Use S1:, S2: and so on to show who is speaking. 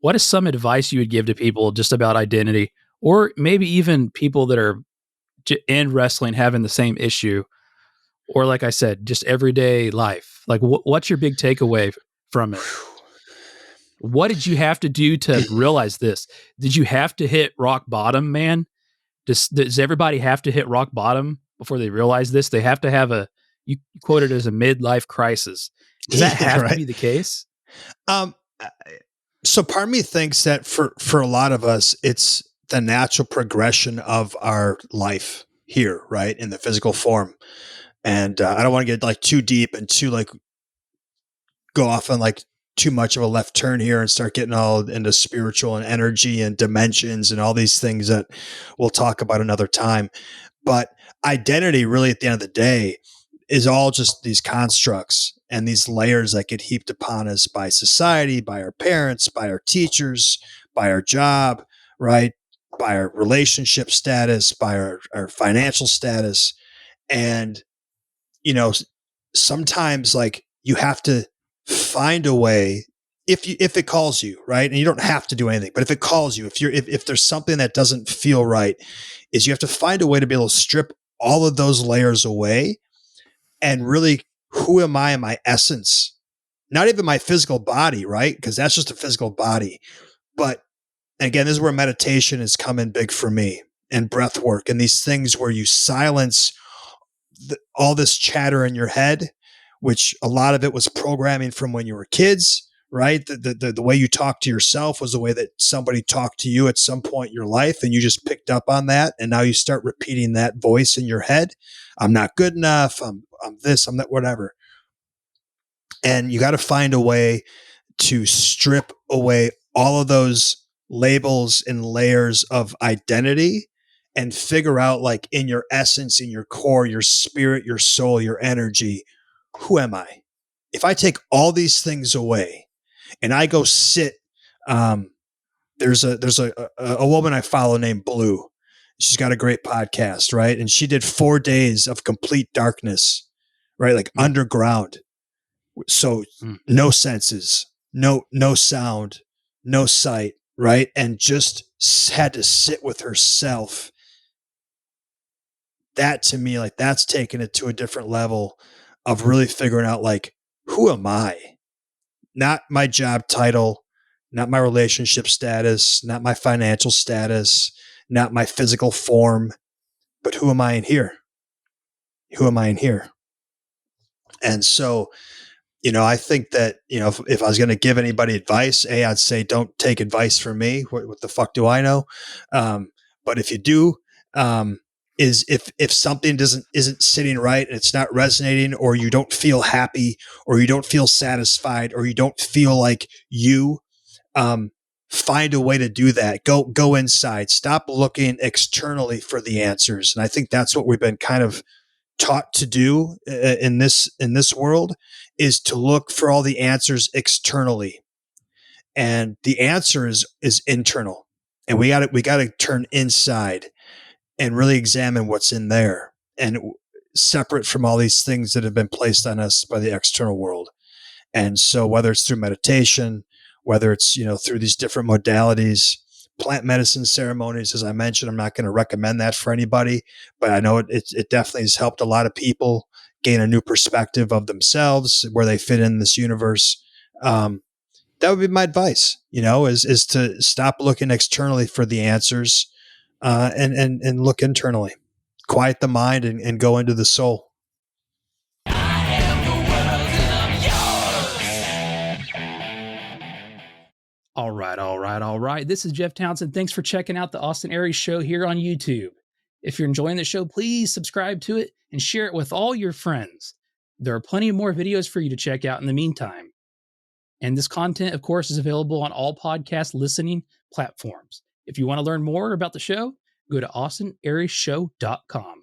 S1: what is some advice you would give to people just about identity, or maybe even people that are in wrestling having the same issue, or like I said, just everyday life? Like, what's your big takeaway from it? What did you have to do to realize this? Did you have to hit rock bottom, man? Does everybody have to hit rock bottom before they realize this? They have to have you quoted it as a midlife crisis. Does that
S2: Yeah,
S1: have to
S2: right.
S1: be the case?
S2: So part of me thinks that for a lot of us, it's the natural progression of our life here, right, in the physical form. And I don't want to get like too deep and too like go off on like too much of a left turn here and start getting all into spiritual and energy and dimensions and all these things that we'll talk about another time. But identity, really, at the end of the day, is all just these constructs and these layers that get heaped upon us by society, by our parents, by our teachers, by our job, right? By our relationship status, by our financial status. And, you know, sometimes like you have to find a way if it calls you, right? And you don't have to do anything, but if it calls you, if there's something that doesn't feel right, is you have to find a way to be able to strip all of those layers away and really, who am I in my essence? Not even my physical body, right? Because that's just a physical body. But again, this is where meditation has come in big for me, and breath work and these things where you silence all this chatter in your head, which a lot of it was programming from when you were kids, right? The way you talk to yourself was the way that somebody talked to you at some point in your life, and you just picked up on that, and now you start repeating that voice in your head. I'm not good enough. I'm this. I'm that. Whatever. And you got to find a way to strip away all of those labels and layers of identity and figure out, like, in your essence, in your core, your spirit, your soul, your energy, who am I? If I take all these things away and I go sit, there's a woman I follow named Blue. She's got a great podcast, right? And she did 4 days of complete darkness, right? Like underground. So no senses, no sound, no sight, right? And just had to sit with herself. That, to me, like, that's taken it to a different level of really figuring out, like, who am I? Not my job title, not my relationship status, not my financial status, not my physical form, but who am I in here? Who am I in here? And so, I think that, if I was going to give anybody advice, I'd say don't take advice from me. What the fuck do I know? But if you do, is if something isn't sitting right and it's not resonating, or you don't feel happy, or you don't feel satisfied, or you don't feel like you, find a way to do that. Go inside. Stop looking externally for the answers. And I think that's what we've been kind of taught to do in this world, is to look for all the answers externally, and the answer is internal, and we got to turn inside and really examine what's in there, and separate from all these things that have been placed on us by the external world. And so whether it's through meditation, whether it's, through these different modalities, plant medicine ceremonies, as I mentioned, I'm not going to recommend that for anybody, but I know it definitely has helped a lot of people gain a new perspective of themselves, where they fit in this universe. That would be my advice, is to stop looking externally for the answers, and look internally, quiet the mind, and go into the soul.
S1: All right. This is Jeff Townsend. Thanks for checking out the Austin Aries Show here on YouTube. If you're enjoying the show, please subscribe to it and share it with all your friends. There are plenty of more videos for you to check out in the meantime. And this content, of course, is available on all podcast listening platforms. If you want to learn more about the show, go to austinariesshow.com.